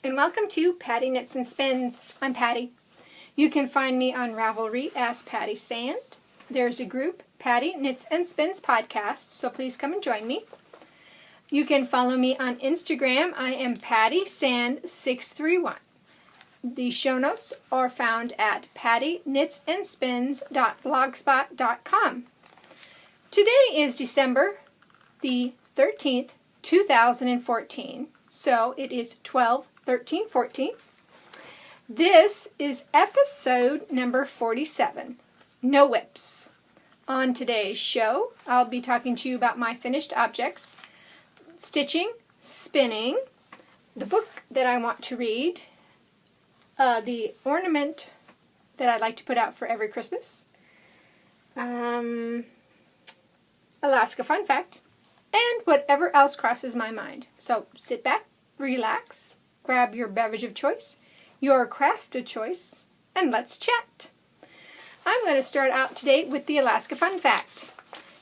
and welcome to Patti Knits and Spins. I'm Patti. You can find me on Ravelry as Pattisand. There's a group, Patti Knits and Spins Podcast, so please come and join me. You can follow me on Instagram. I am Pattisand631. The show notes are found at pattyknitsandspins.blogspot.com. Today is December the 13th, 2014. So it is 12/13/14. This is episode number 47, No Whips. On today's show, I'll be talking to you about my finished objects, stitching, spinning, the book that I want to read, the ornament that I'd like to put out for every Christmas, Alaska Fun Fact, and whatever else crosses my mind. So sit back, relax, grab your beverage of choice, your craft of choice, and let's chat. I'm going to start out today with the Alaska Fun Fact.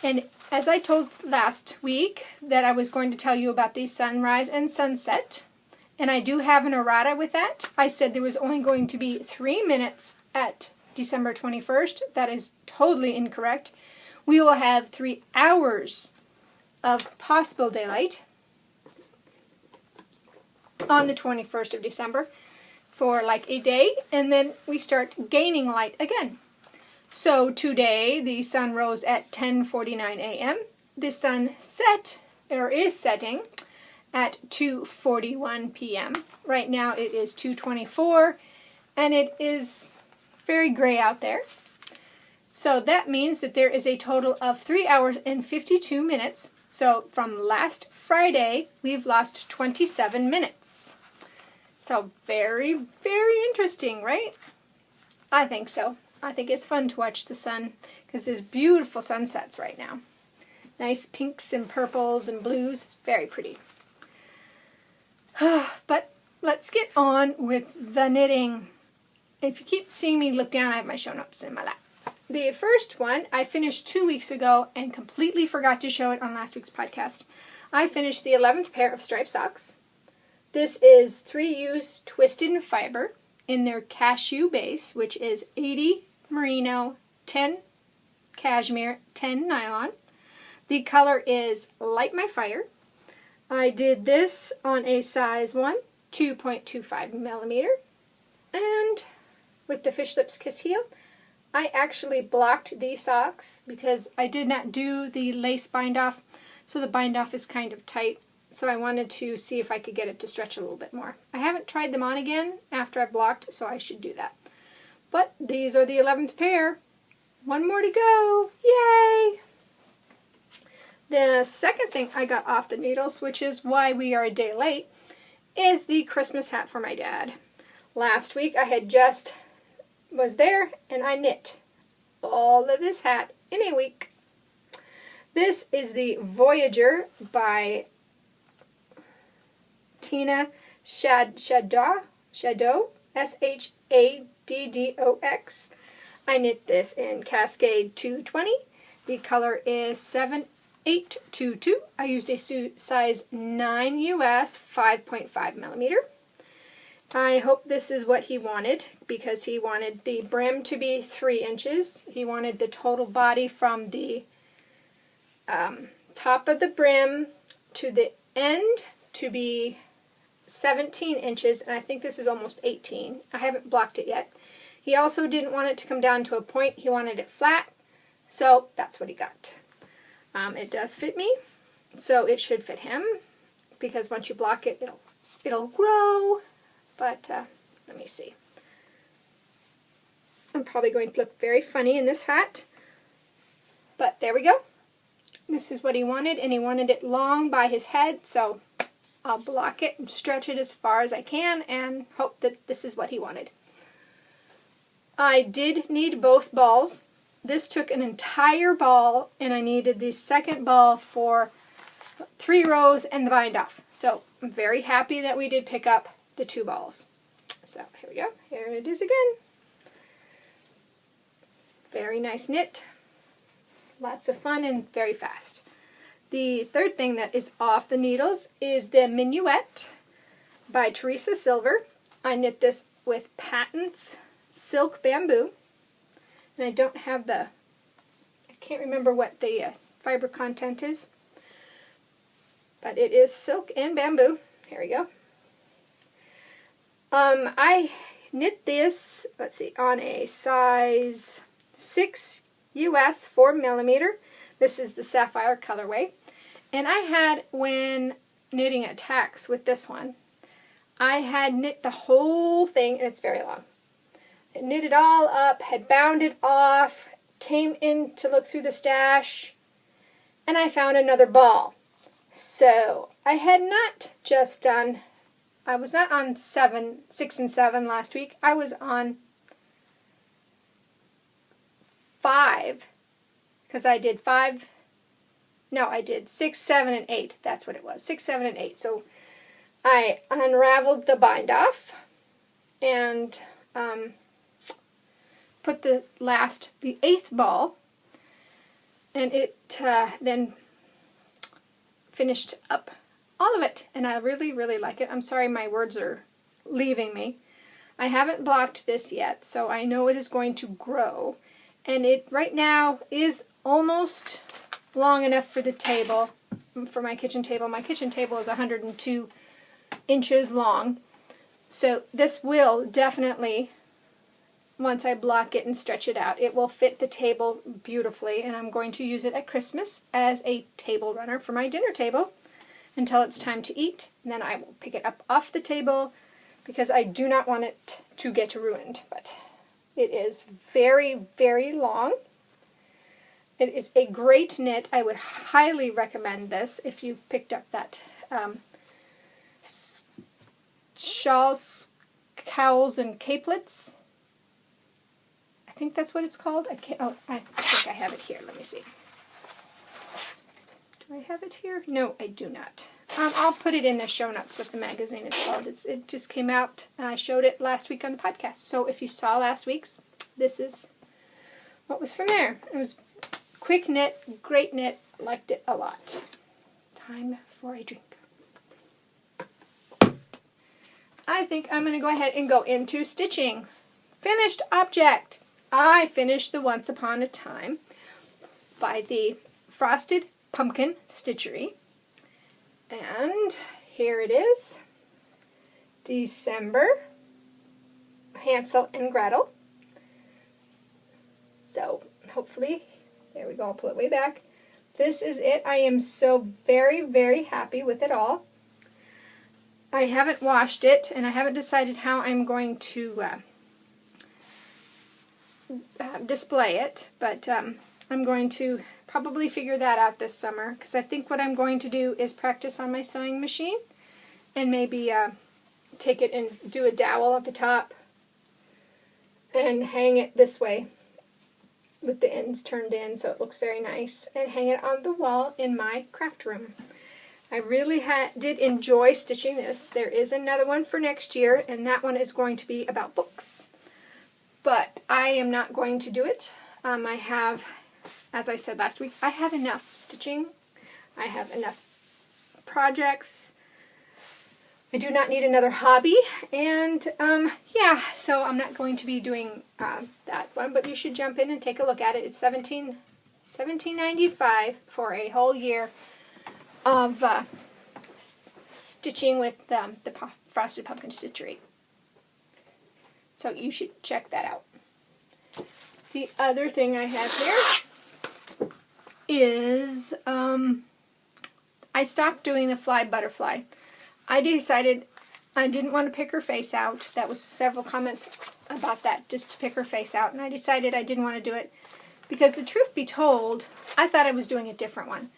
And as I told last week that I was going to tell you about the sunrise and sunset, and I do have an errata with that. I said there was only going to be 3 minutes at December 21st. That is totally incorrect. We will have 3 hours of possible daylight on the 21st of December for like a day, and then we start gaining light again. So today the sun rose at 10:49 a.m. The sun set, or is setting, at 2:41 p.m. Right now it is 2:24, and it is very gray out there. So that means that there is a total of 3 hours and 52 minutes. So from last Friday, we've lost 27 minutes. So very, very interesting, right? I think so. I think it's fun to watch the sun because there's beautiful sunsets right now. Nice pinks and purples and blues. It's very pretty. But let's get on with the knitting. If you keep seeing me look down, I have my show notes in my lap. The first one I finished 2 weeks ago and completely forgot to show it on last week's podcast. I finished the 11th pair of striped socks. This is 3-use twisted fiber in their cashew base, which is 80 merino, 10 cashmere, 10 nylon. The color is Light My Fire. I did this on a size 1, 2.25 millimeter, and with the Fish Lips Kiss heel. I actually blocked these socks because I did not do the lace bind off, so the bind off is kind of tight, so I wanted to see if I could get it to stretch a little bit more. I haven't tried them on again after I blocked, so I should do that. But these are the 11th pair. One more to go. Yay! The second thing I got off the needles, which is why we are a day late, is the Christmas hat for my dad. Last week I had just was there and I knit all of this hat in a week. This is the Voyager by Tina Shaddox, Shaddox. I knit this in Cascade 220. The color is 7822. I used a size 9 US, 5.5 millimeter. I hope this is what he wanted, because he wanted the brim to be 3 inches. He wanted the total body from the top of the brim to the end to be 17 inches, and I think this is almost 18. I haven't blocked it yet. He also didn't want it to come down to a point. He wanted it flat, so that's what he got. It does fit me, so it should fit him, because once you block it, it'll grow. But let me see. I'm probably going to look very funny in this hat. But there we go. This is what he wanted, and he wanted it long by his head, so I'll block it and stretch it as far as I can and hope that this is what he wanted. I did need both balls. This took an entire ball, and I needed the second ball for 3 rows and the bind off. So I'm very happy that we did pick up the 2 balls. So here we go. Here it is again. Very nice knit. Lots of fun and very fast. The third thing that is off the needles is the minuet. by Teresa Silver. I knit this with Pattern's Silk Bamboo. And I don't have I can't remember what the fiber content is. But it is silk and bamboo. Here we go. I knit this, let's see, on a size 6 US 4mm. This is the Sapphire colorway. And I had, when knitting at Tax with this one, I had knit the whole thing, and it's very long. I knit it all up, had bound it off, came in to look through the stash, and I found another ball. So I had not just done, I was not on 6 and 7 last week. I was on 5, because I did 5, no, I did 6, 7, and 8. That's what it was, 6, 7, and 8. So I unraveled the bind off and put the 8th ball, and it then finished up all of it, and I really, really like it. I'm sorry my words are leaving me. I haven't blocked this yet, so I know it is going to grow, and it right now is almost long enough for the table, for my kitchen table. My kitchen table is 102 inches long, so this will definitely, once I block it and stretch it out, it will fit the table beautifully, and I'm going to use it at Christmas as a table runner for my dinner table until it's time to eat, and then I will pick it up off the table because I do not want it to get ruined. But it is very, very long. It is a great knit. I would highly recommend this if you've picked up that shawls, cowls, and capelets. I think that's what it's called. I think I have it here. Let me see. Do I have it here? No, I do not. I'll put it in the show notes with the magazine it's called. It just came out, and I showed it last week on the podcast. So if you saw last week's, this is what was from there. It was quick knit, great knit, liked it a lot. Time for a drink. I think I'm going to go ahead and go into stitching. Finished object. I finished the Once Upon a Time by the Frosted Pumpkin Stitchery. And here it is. December. Hansel and Gretel. So hopefully, there we go, I'll pull it way back. This is it. I am so very, very happy with it all. I haven't washed it, and I haven't decided how I'm going to display it, but I'm going to probably figure that out this summer, because I think what I'm going to do is practice on my sewing machine and maybe take it and do a dowel at the top and hang it this way with the ends turned in so it looks very nice, and hang it on the wall in my craft room. I really did enjoy stitching this. There is another one for next year, and that one is going to be about books. But I am not going to do it. I have, as I said last week, I have enough stitching. I have enough projects. I do not need another hobby. And yeah, so I'm not going to be doing that one. But you should jump in and take a look at it. It's $17.95 for a whole year of stitching with the Frosted Pumpkin Stitchery. So you should check that out. The other thing I have here is I stopped doing the fly butterfly. I decided I didn't want to pick her face out. That was several comments about that, just to pick her face out. And I decided I didn't want to do it because, the truth be told, I thought I was doing a different one.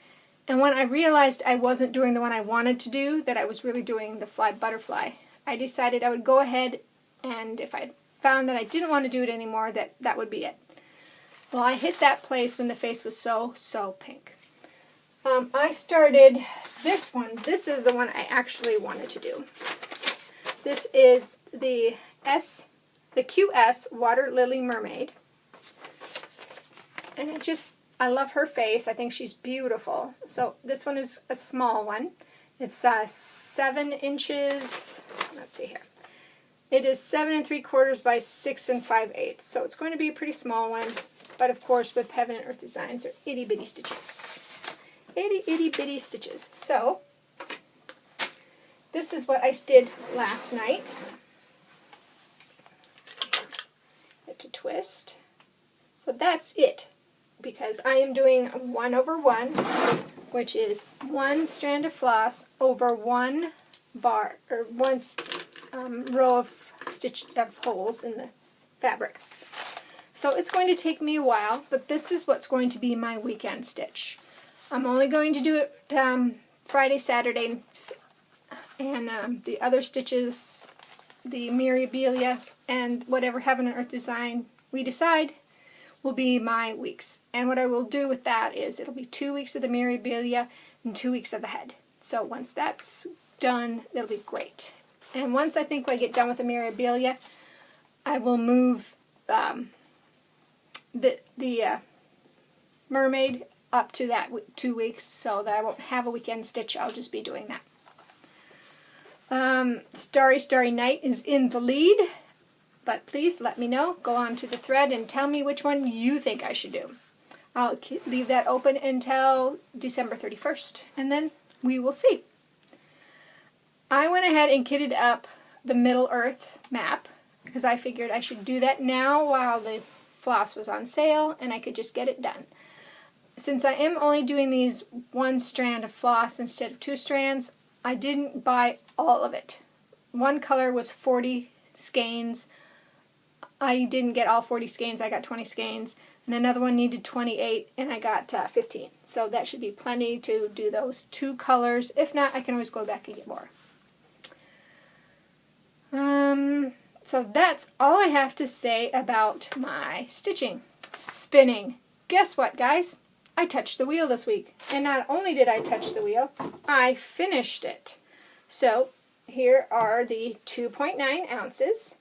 And when I realized I wasn't doing the one I wanted to do, that I was really doing the fly butterfly, I decided I would go ahead, and if I found that I didn't want to do it anymore, that would be it. Well, I hit that place when the face was so pink. I started this one. This is the one I actually wanted to do. This is the QS Water Lily Mermaid. And I love her face. I think she's beautiful. So this one is a small one. It's 7 inches. Let's see here. It is 7 3/4 by 6 5/8. So it's going to be a pretty small one. But of course, with Heaven and Earth Designs, they're itty bitty stitches. Itty bitty stitches. So this is what I did last night. Let's see here. Get to twist. So that's it. Because I am doing 1/1, which is 1 strand of floss over 1 bar, or 1 row of holes in the fabric. So it's going to take me a while, but this is what's going to be my weekend stitch. I'm only going to do it Friday, Saturday, and the other stitches, the Mirabilia, and whatever Heaven and Earth Design we decide, will be my weeks. And what I will do with that is it'll be 2 weeks of the Mirabilia and 2 weeks of the head. So once that's done, it'll be great. And once I think I get done with the Mirabilia, I will move the mermaid up to that 2 weeks so that I won't have a weekend stitch. I'll just be doing that. Starry Starry Night is in the lead. But please let me know. Go on to the thread and tell me which one you think I should do. I'll leave that open until December 31st, and then we will see. I went ahead and kitted up the Middle Earth map because I figured I should do that now while the floss was on sale and I could just get it done. Since I am only doing these 1 strand of floss instead of 2 strands, I didn't buy all of it. One color was 40 skeins. I didn't get all 40 skeins, I got 20 skeins, and another one needed 28, and I got 15. So that should be plenty to do those 2 colors. If not, I can always go back and get more. So that's all I have to say about my stitching. Spinning. Guess what, guys? I touched the wheel this week. And not only did I touch the wheel, I finished it. So here are the 2.9 ounces.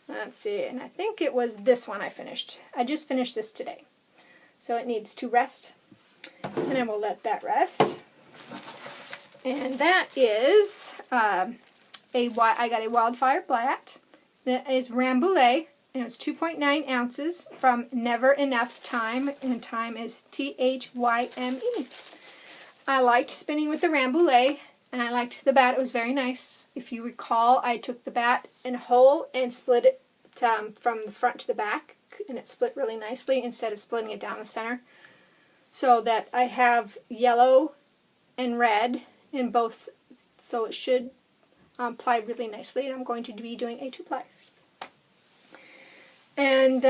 Let's see, and I think it was this one I finished. I just finished this today. So it needs to rest. And I will let that rest. And that is, I got a Wildfire Black. That is Rambouillet. And it's 2.9 ounces from Never Enough Time. And time is THYME. I liked spinning with the Rambouillet. And I liked the bat. It was very nice. If you recall, I took the bat in whole and split it from the front to the back. And it split really nicely instead of splitting it down the center. So that I have yellow and red in both. So it should ply really nicely. And I'm going to be doing a 2-ply. And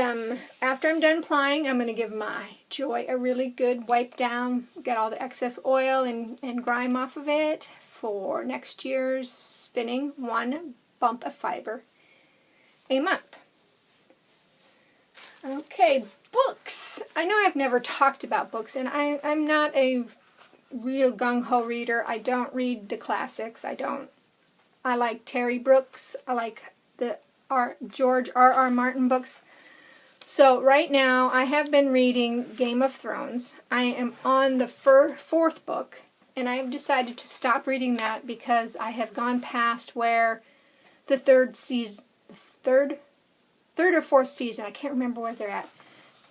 after I'm done plying, I'm going to give my Joy a really good wipe down. Get all the excess oil and grime off of it. For next year's spinning 1 bump of fiber a month. Okay, books. I know I've never talked about books, and I'm not a real gung-ho reader. I don't read the classics. I like Terry Brooks. I like the George R.R. Martin books. So right now I have been reading Game of Thrones. I am on the 4th book. And I have decided to stop reading that because I have gone past where the third or 4th season, I can't remember where they're at,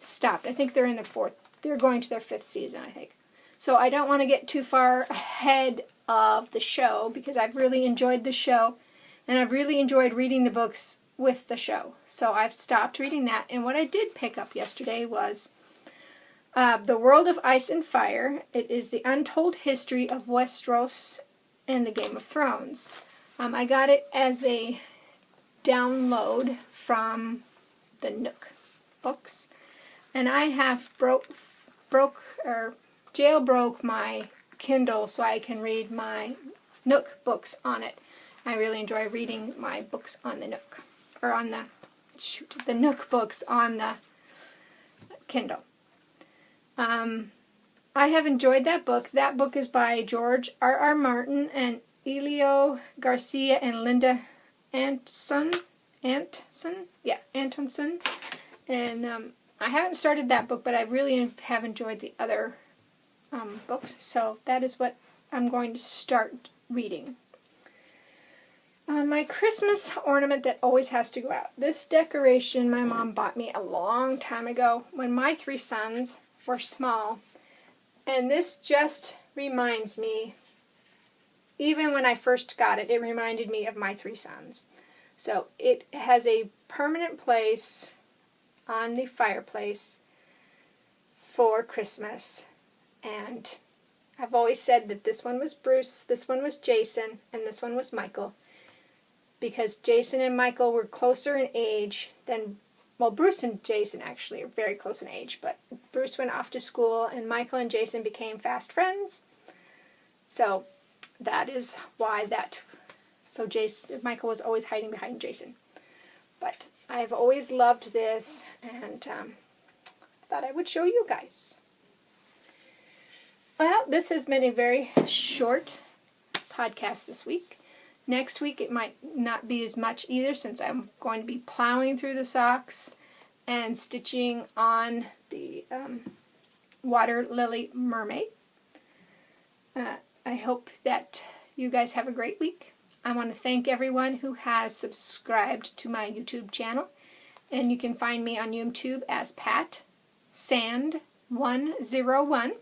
stopped. I think they're in the 4th. They're going to their 5th season, I think. So I don't want to get too far ahead of the show because I've really enjoyed the show. And I've really enjoyed reading the books with the show. So I've stopped reading that. And what I did pick up yesterday was The World of Ice and Fire. It is the untold history of Westeros and the Game of Thrones. I got it as a download from the Nook books. And I have jailbroke my Kindle so I can read my Nook books on it. I really enjoy reading my books on the Nook. Or on the Nook books on the Kindle. I have enjoyed that book. That book is by George R.R. Martin and Elio Garcia and Linda Antonson. Yeah, Antonson. And I haven't started that book, but I really have enjoyed the other books. So that is what I'm going to start reading. My Christmas ornament that always has to go out. This decoration my mom bought me a long time ago when my 3 sons were small. And this just reminds me, even when I first got it, it reminded me of my 3 sons. So it has a permanent place on the fireplace for Christmas. And I've always said that this one was Bruce, this one was Jason, and this one was Michael. Because Jason and Michael were closer in age than, well, Bruce and Jason actually are very close in age, but Bruce went off to school and Michael and Jason became fast friends. So that is why Michael was always hiding behind Jason. But I've always loved this, and thought I would show you guys. Well, this has been a very short podcast this week. Next week it might not be as much either, since I'm going to be plowing through the socks and stitching on the water lily mermaid. I hope that you guys have a great week. I want to thank everyone who has subscribed to my YouTube channel. And you can find me on YouTube as Pattisand101.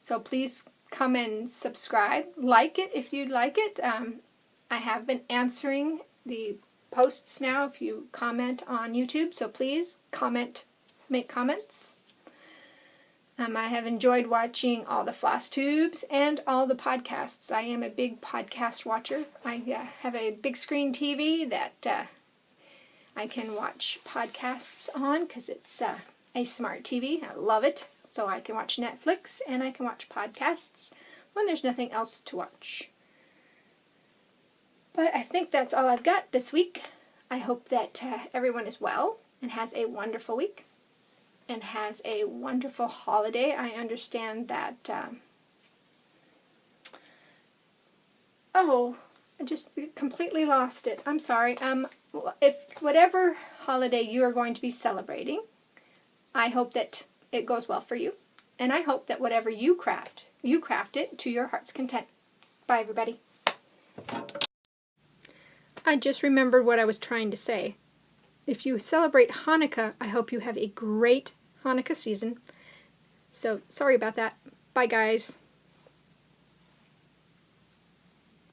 So please come and subscribe. Like it if you'd like it. I have been answering the posts now if you comment on YouTube. So please comment, make comments. I have enjoyed watching all the floss tubes and all the podcasts. I am a big podcast watcher. I have a big screen TV that I can watch podcasts on because it's a smart TV. I love it. So I can watch Netflix and I can watch podcasts when there's nothing else to watch. But I think that's all I've got this week. I hope that everyone is well and has a wonderful week and has a wonderful holiday. I understand that... I just completely lost it. I'm sorry. If whatever holiday you are going to be celebrating, I hope that it goes well for you. And I hope that whatever you craft it to your heart's content. Bye, everybody. I just remembered what I was trying to say. If you celebrate Hanukkah, I hope you have a great Hanukkah season. So, sorry about that. Bye, guys.